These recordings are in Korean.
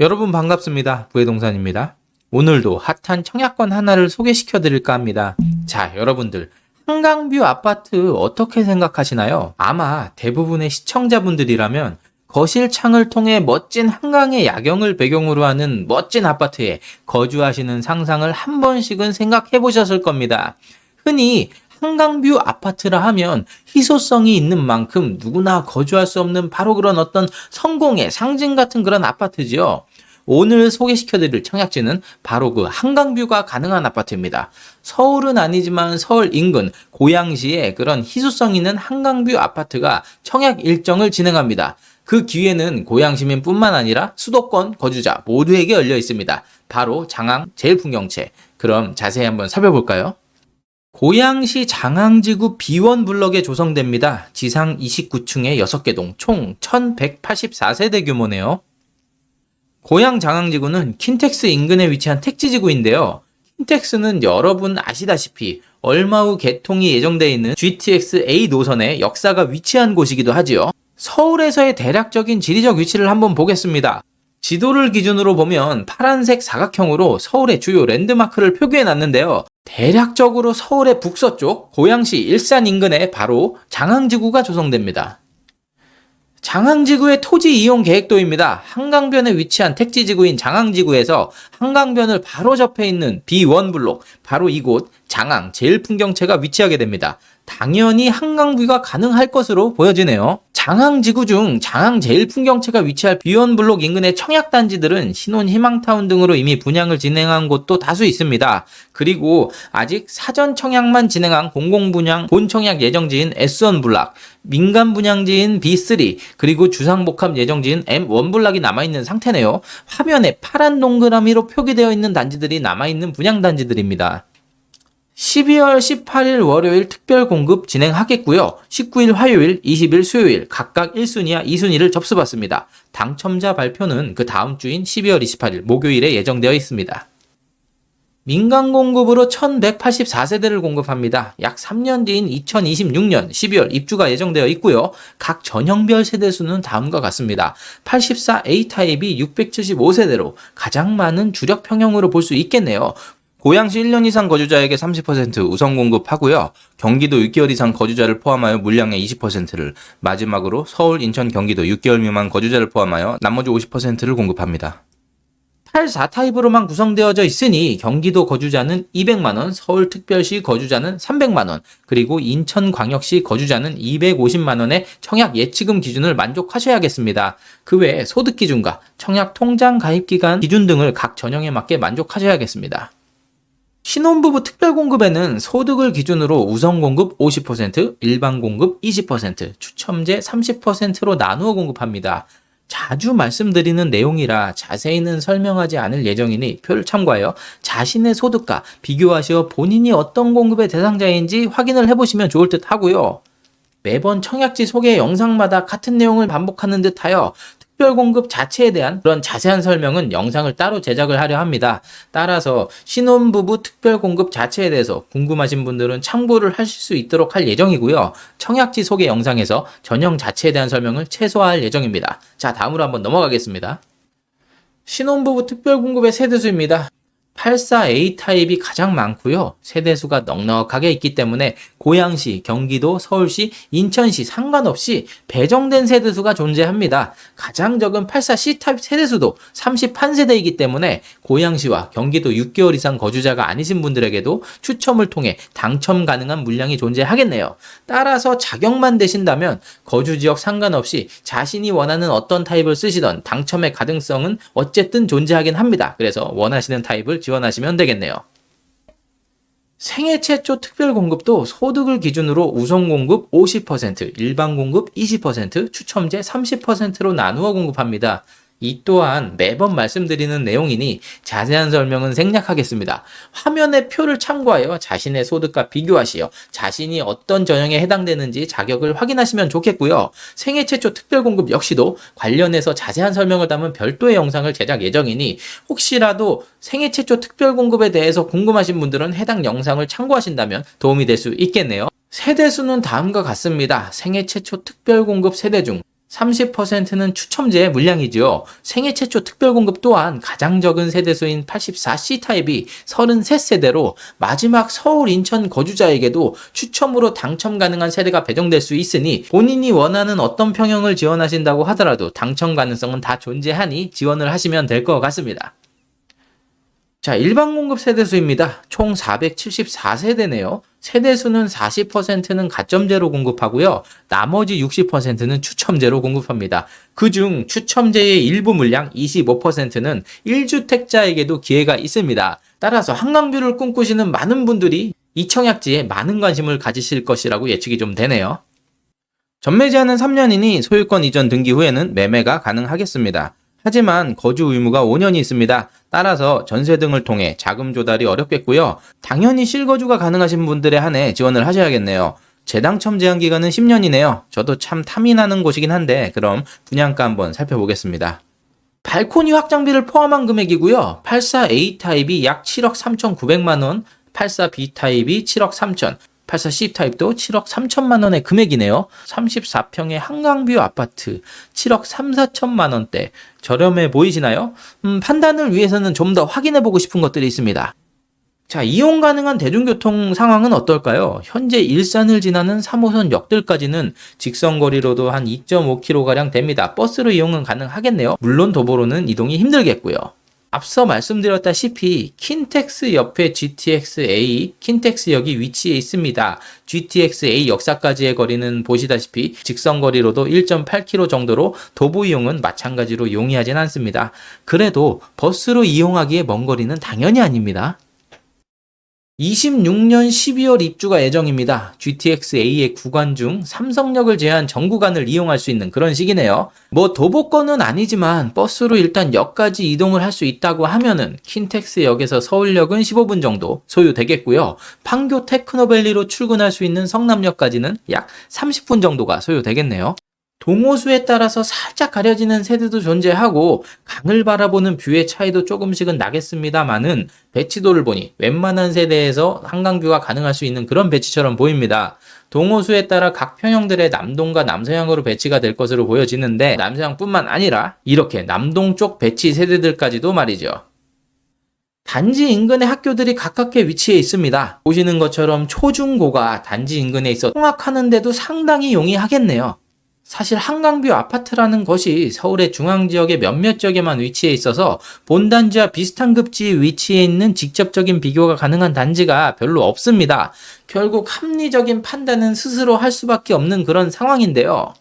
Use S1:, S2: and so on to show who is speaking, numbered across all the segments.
S1: 여러분 반갑습니다. 부회동산입니다. 오늘도 핫한 청약권 하나를 소개시켜 드릴까 합니다. 자, 여러분들 한강뷰 아파트 어떻게 생각하시나요? 아마 대부분의 시청자분들이라면 거실 창을 통해 멋진 한강의 야경을 배경으로 하는 멋진 아파트에 거주하시는 상상을 한 번씩은 생각해 보셨을 겁니다. 흔히 한강뷰 아파트라 하면 희소성이 있는 만큼 누구나 거주할 수 없는 바로 그런 어떤 성공의 상징 같은 그런 아파트지요. 오늘 소개시켜드릴 청약지는 바로 그 한강뷰가 가능한 아파트입니다. 서울은 아니지만 서울 인근 고양시에 그런 희소성 있는 한강뷰 아파트가 청약 일정을 진행합니다. 그 기회는 고양시민뿐만 아니라 수도권 거주자 모두에게 열려 있습니다. 바로 장항 제일풍경채. 그럼 자세히 한번 살펴볼까요? 고양시 장항지구 B1 블럭에 조성됩니다. 지상 29층에 6개 동 총 1184세대 규모네요. 고양 장항지구는 킨텍스 인근에 위치한 택지지구인데요. 킨텍스는 여러분 아시다시피 얼마 후 개통이 예정되어 있는 GTX A 노선의 역사가 위치한 곳이기도 하지요. 서울에서의 대략적인 지리적 위치를 한번 보겠습니다. 지도를 기준으로 보면 파란색 사각형으로 서울의 주요 랜드마크를 표기해 놨는데요. 대략적으로 서울의 북서쪽 고양시 일산 인근에 바로 장항지구가 조성됩니다. 장항지구의 토지 이용 계획도입니다. 한강변에 위치한 택지지구인 장항지구에서 한강변을 바로 접해 있는 B1 블록, 바로 이곳 장항 제일풍경채가 위치하게 됩니다. 당연히 한강뷰가 가능할 것으로 보여지네요. 장항지구 중 장항 제일풍경채가 위치할 B1 블록 인근의 청약단지들은 신혼희망타운 등으로 이미 분양을 진행한 곳도 다수 있습니다. 그리고 아직 사전 청약만 진행한 공공분양 본청약 예정지인 S1 블락, 민간 분양지인 B3, 그리고 주상복합 예정지인 M1 블락이 남아있는 상태네요. 화면에 파란 동그라미로 표기되어 있는 단지들이 남아있는 분양단지들입니다. 12월 18일 월요일 특별 공급 진행하겠고요. 19일 화요일, 20일 수요일 각각 1순위와 2순위를 접수받습니다. 당첨자 발표는 그 다음 주인 12월 28일 목요일에 예정되어 있습니다. 민간 공급으로 1184세대를 공급합니다. 약 3년 뒤인 2026년 12월 입주가 예정되어 있고요. 각 전형별 세대수는 다음과 같습니다. 84A 타입이 675세대로 가장 많은 주력 평형으로 볼 수 있겠네요. 고양시 1년 이상 거주자에게 30% 우선 공급하고요. 경기도 6개월 이상 거주자를 포함하여 물량의 20%를, 마지막으로 서울, 인천, 경기도 6개월 미만 거주자를 포함하여 나머지 50%를 공급합니다. 84타입으로만 구성되어져 있으니 경기도 거주자는 200만원, 서울특별시 거주자는 300만원, 그리고 인천광역시 거주자는 250만원의 청약 예치금 기준을 만족하셔야겠습니다. 그 외에 소득기준과 청약 통장 가입기간 기준 등을 각 전형에 맞게 만족하셔야겠습니다. 신혼부부 특별공급에는 소득을 기준으로 우선공급 50%, 일반공급 20%, 추첨제 30%로 나누어 공급합니다. 자주 말씀드리는 내용이라 자세히는 설명하지 않을 예정이니 표를 참고하여 자신의 소득과 비교하시어 본인이 어떤 공급의 대상자인지 확인을 해보시면 좋을 듯 하고요. 매번 청약지 소개 영상마다 같은 내용을 반복하는 듯하여 특별공급 자체에 대한 그런 자세한 설명은 영상을 따로 제작을 하려 합니다. 따라서 신혼부부 특별공급 자체에 대해서 궁금하신 분들은 참고를 하실 수 있도록 할 예정이고요. 청약지 소개 영상에서 전형 자체에 대한 설명을 최소화할 예정입니다. 자, 다음으로 한번 넘어가겠습니다. 신혼부부 특별공급의 세대수입니다. 84A 타입이 가장 많고요. 세대수가 넉넉하게 있기 때문에 고양시, 경기도, 서울시, 인천시 상관없이 배정된 세대수가 존재합니다. 가장 적은 84C 타입 세대수도 31세대이기 때문에 고양시와 경기도 6개월 이상 거주자가 아니신 분들에게도 추첨을 통해 당첨 가능한 물량이 존재하겠네요. 따라서 자격만 되신다면 거주지역 상관없이 자신이 원하는 어떤 타입을 쓰시던 당첨의 가능성은 어쨌든 존재하긴 합니다. 그래서 원하시는 타입을 지원하시면 되겠네요. 생애 최초 특별 공급도 소득을 기준으로 우선 공급 50%, 일반 공급 20%, 추첨제 30%로 나누어 공급합니다. 이 또한 매번 말씀드리는 내용이니 자세한 설명은 생략하겠습니다. 화면의 표를 참고하여 자신의 소득과 비교하시어 자신이 어떤 전형에 해당되는지 자격을 확인하시면 좋겠고요. 생애 최초 특별공급 역시도 관련해서 자세한 설명을 담은 별도의 영상을 제작 예정이니 혹시라도 생애 최초 특별공급에 대해서 궁금하신 분들은 해당 영상을 참고하신다면 도움이 될 수 있겠네요. 세대수는 다음과 같습니다. 생애 최초 특별공급 세대 중 30%는 추첨제 물량이죠. 생애 최초 특별 공급 또한 가장 적은 세대수인 84C타입이 33세대로 마지막 서울, 인천 거주자에게도 추첨으로 당첨 가능한 세대가 배정될 수 있으니 본인이 원하는 어떤 평형을 지원하신다고 하더라도 당첨 가능성은 다 존재하니 지원을 하시면 될 것 같습니다. 자, 일반 공급 세대수입니다. 총 474세대네요. 세대수는 40%는 가점제로 공급하고요. 나머지 60%는 추첨제로 공급합니다. 그중 추첨제의 일부 물량 25%는 1주택자에게도 기회가 있습니다. 따라서 한강뷰를 꿈꾸시는 많은 분들이 이 청약지에 많은 관심을 가지실 것이라고 예측이 좀 되네요. 전매 제한은 3년이니 소유권 이전 등기 후에는 매매가 가능하겠습니다. 하지만 거주 의무가 5년이 있습니다. 따라서 전세 등을 통해 자금 조달이 어렵겠고요. 당연히 실거주가 가능하신 분들에 한해 지원을 하셔야겠네요. 재당첨 제한 기간은 10년이네요. 저도 참 탐이 나는 곳이긴 한데 그럼 분양가 한번 살펴보겠습니다. 발코니 확장비를 포함한 금액이고요. 84A 타입이 약 7억 3,900만원, 84B 타입이 7억 3천, 84C 타입도 7억 3천만 원의 금액이네요. 34평의 한강뷰 아파트 7억 3, 4천만 원대 저렴해 보이시나요? 판단을 위해서는 좀 더 확인해보고 싶은 것들이 있습니다. 자, 이용 가능한 대중교통 상황은 어떨까요? 현재 일산을 지나는 3호선 역들까지는 직선거리로도 한 2.5km가량 됩니다. 버스로 이용은 가능하겠네요. 물론 도보로는 이동이 힘들겠고요. 앞서 말씀드렸다시피 킨텍스 옆에 GTX-A 킨텍스역이 위치해 있습니다. GTX-A 역사까지의 거리는 보시다시피 직선거리로도 1.8km 정도로 도보 이용은 마찬가지로 용이하진 않습니다. 그래도 버스로 이용하기에 먼 거리는 당연히 아닙니다. 26년 12월 입주가 예정입니다. GTX-A의 구간 중 삼성역을 제외한 전 구간을 이용할 수 있는 그런 시기네요. 뭐 도보권은 아니지만 버스로 일단 역까지 이동을 할 수 있다고 하면은 킨텍스역에서 서울역은 15분 정도 소요되겠고요. 판교 테크노밸리로 출근할 수 있는 성남역까지는 약 30분 정도가 소요되겠네요. 동호수에 따라서 살짝 가려지는 세대도 존재하고 강을 바라보는 뷰의 차이도 조금씩은 나겠습니다만은 배치도를 보니 웬만한 세대에서 한강뷰가 가능할 수 있는 그런 배치처럼 보입니다. 동호수에 따라 각 평형들의 남동과 남서향으로 배치가 될 것으로 보여지는데 남서향뿐만 아니라 이렇게 남동 쪽 배치 세대들까지도 말이죠. 단지 인근의 학교들이 가깝게 위치해 있습니다. 보시는 것처럼 초중고가 단지 인근에 있어 통학하는데도 상당히 용이하겠네요. 사실 한강뷰 아파트라는 것이 서울의 중앙지역의 몇몇 지역에만 위치해 있어서 본단지와 비슷한 급지에 위치해 있는 직접적인 비교가 가능한 단지가 별로 없습니다. 결국 합리적인 판단은 스스로 할 수밖에 없는 그런 상황인데요.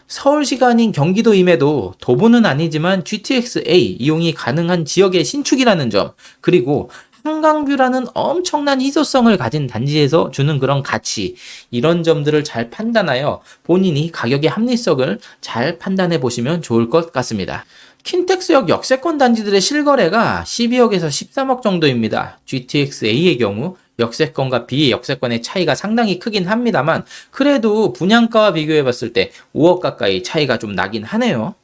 S1: 서울시가 아닌 경기도임에도 도보는 아니지만 GTX-A 이용이 가능한 지역의 신축이라는 점, 그리고 한강뷰라는 엄청난 희소성을 가진 단지에서 주는 그런 가치, 이런 점들을 잘 판단하여 본인이 가격의 합리성을 잘 판단해 보시면 좋을 것 같습니다. 킨텍스역 역세권 단지들의 실거래가 12억에서 13억 정도입니다. GTX-A의 경우 역세권과 비역세권의 차이가 상당히 크긴 합니다만 그래도 분양가와 비교해 봤을 때 5억 가까이 차이가 좀 나긴 하네요.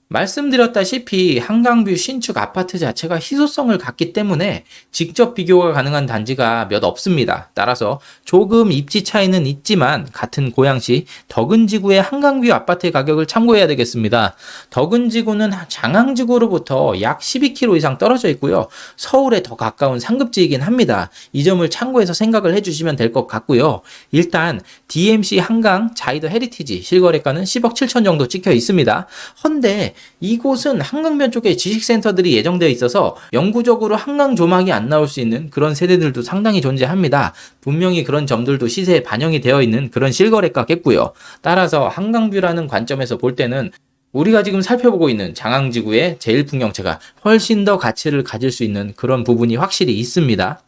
S1: 말씀드렸다시피 한강뷰 신축 아파트 자체가 희소성을 갖기 때문에 직접 비교가 가능한 단지가 몇 없습니다. 따라서 조금 입지 차이는 있지만 같은 고양시 덕은지구의 한강뷰 아파트의 가격을 참고해야 되겠습니다. 덕은지구는 장항지구로부터 약 12km 이상 떨어져 있고요. 서울에 더 가까운 상급지이긴 합니다. 이 점을 참고해서 생각을 해주시면 될 것 같고요. 일단 DMC 한강 자이더 헤리티지 실거래가는 10억 7천 정도 찍혀 있습니다. 헌데 이곳은 한강변 쪽에 지식센터들이 예정되어 있어서 영구적으로 한강 조망이 안 나올 수 있는 그런 세대들도 상당히 존재합니다. 분명히 그런 점들도 시세에 반영이 되어 있는 그런 실거래가겠고요. 따라서 한강뷰라는 관점에서 볼 때는 우리가 지금 살펴보고 있는 장항지구의 제1풍경채가 훨씬 더 가치를 가질 수 있는 그런 부분이 확실히 있습니다.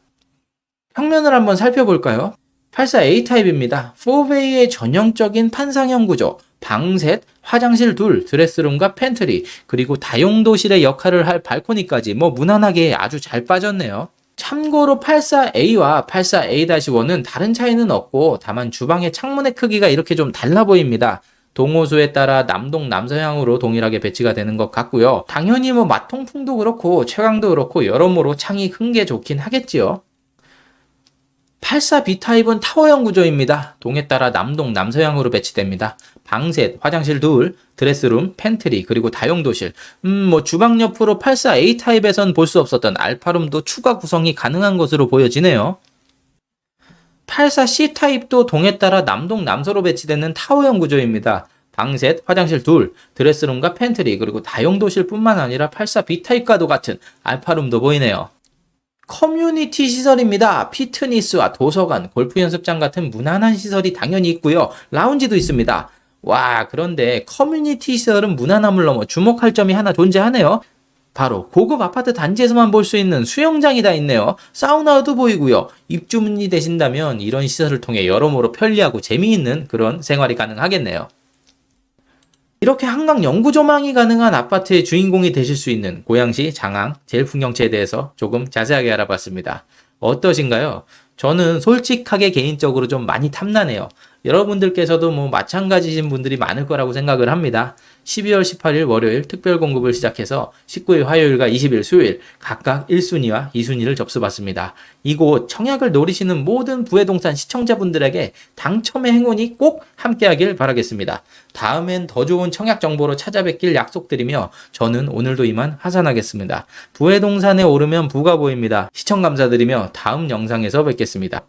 S1: 평면을 한번 살펴볼까요? 84A 타입입니다. 4베이의 전형적인 판상형 구조, 방 셋, 화장실 둘, 드레스룸과 팬트리, 그리고 다용도실의 역할을 할 발코니까지 무난하게 아주 잘 빠졌네요. 참고로 84A와 84A-1은 다른 차이는 없고 다만 주방의 창문의 크기가 이렇게 좀 달라 보입니다. 동호수에 따라 남동, 남서향으로 동일하게 배치가 되는 것 같고요. 당연히 마통풍도 그렇고 채광도 그렇고 여러모로 창이 큰 게 좋긴 하겠지요. 84 B타입은 타워형 구조입니다. 동에 따라 남동, 남서향으로 배치됩니다. 방 셋, 화장실 둘, 드레스룸, 팬트리, 그리고 다용도실. 주방 옆으로 84 A타입에선 볼 수 없었던 알파룸도 추가 구성이 가능한 것으로 보여지네요. 84 C타입도 동에 따라 남동, 남서로 배치되는 타워형 구조입니다. 방 셋, 화장실 둘, 드레스룸과 팬트리, 그리고 다용도실뿐만 아니라 84 B타입과도 같은 알파룸도 보이네요. 커뮤니티 시설입니다. 피트니스와 도서관, 골프 연습장 같은 무난한 시설이 당연히 있고요. 라운지도 있습니다. 와, 그런데 커뮤니티 시설은 무난함을 넘어 주목할 점이 하나 존재하네요. 바로 고급 아파트 단지에서만 볼 수 있는 수영장이 다 있네요. 사우나도 보이고요. 입주민이 되신다면 이런 시설을 통해 여러모로 편리하고 재미있는 그런 생활이 가능하겠네요. 이렇게 한강 영구 조망이 가능한 아파트의 주인공이 되실 수 있는 고양시 장항 제일풍경채에 대해서 조금 자세하게 알아봤습니다. 어떠신가요? 저는 솔직하게 개인적으로 좀 많이 탐나네요. 여러분들께서도 마찬가지신 분들이 많을 거라고 생각을 합니다. 12월 18일 월요일 특별 공급을 시작해서 19일 화요일과 20일 수요일 각각 1순위와 2순위를 접수받습니다. 이곳 청약을 노리시는 모든 부회동산 시청자분들에게 당첨의 행운이 꼭 함께하길 바라겠습니다. 다음엔 더 좋은 청약 정보로 찾아뵙길 약속드리며 저는 오늘도 이만 하산하겠습니다. 부회동산에 오르면 부가 보입니다. 시청 감사드리며 다음 영상에서 뵙겠습니다.